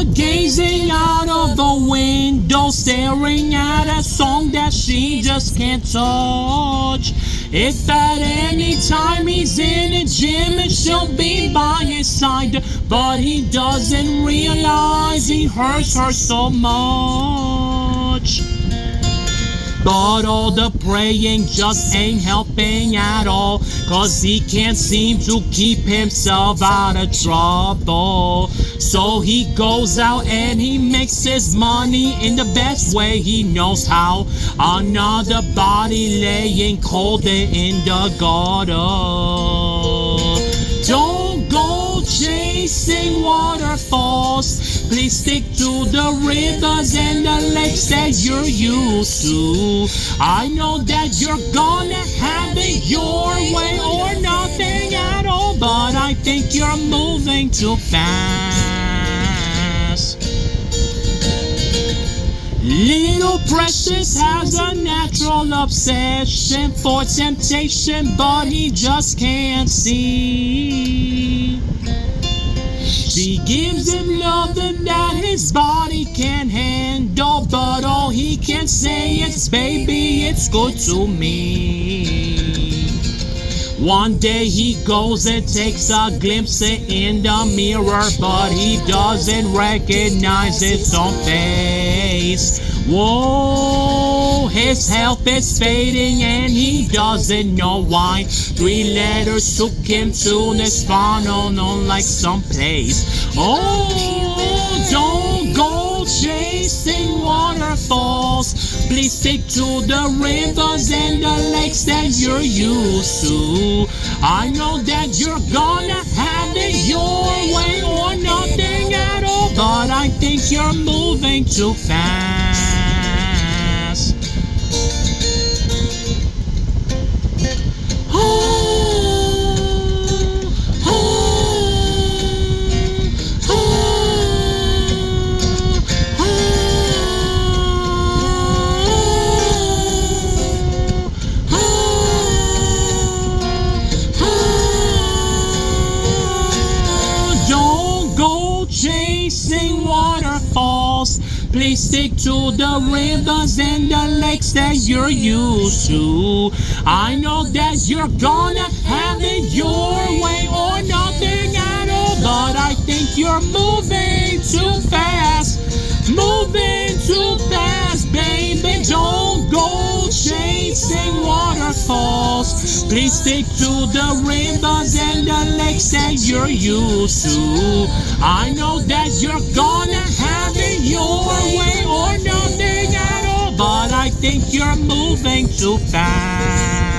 gazing out of the window, staring at a song that she just can't touch. If at any time he's in a gym and she'll be by his side, but he doesn't realize he hurts her so much. But all the praying just ain't helping at all, 'cause he can't seem to keep himself out of trouble. So he goes out and he makes his money in the best way he knows how. Another body laying cold in the gutter. Don't go chasing waterfalls. Please stick to the rivers and the lakes that you're used to. I know that you're gonna have it your way or nothing at all, but I think you're moving too fast. Little Precious has a natural obsession for temptation, but he just can't see. She gives him loving that his body can handle, but all he can say is, baby, it's good to me. One day he goes and takes a glimpse in the mirror, but he doesn't recognize his own face. Whoa, his health is fading and he doesn't know why. 3 letters took him to the spinal, known like someplace. Oh, don't go chasing waterfalls. Please stick to the rivers and the lakes that you're used to. I know that you're gonna have it your way or nothing at all, but I think you're moving too fast. Chasing waterfalls. Please stick to the rivers and the lakes that you're used to. I know that you're gonna have it your way or nothing at all, but I think you're moving too fast. Moving too fast, baby. Don't go chasing waterfalls. Please stick to the rivers and the lakes that you're used to. I know that you're gonna have it your way or nothing at all, but I think you're moving too fast.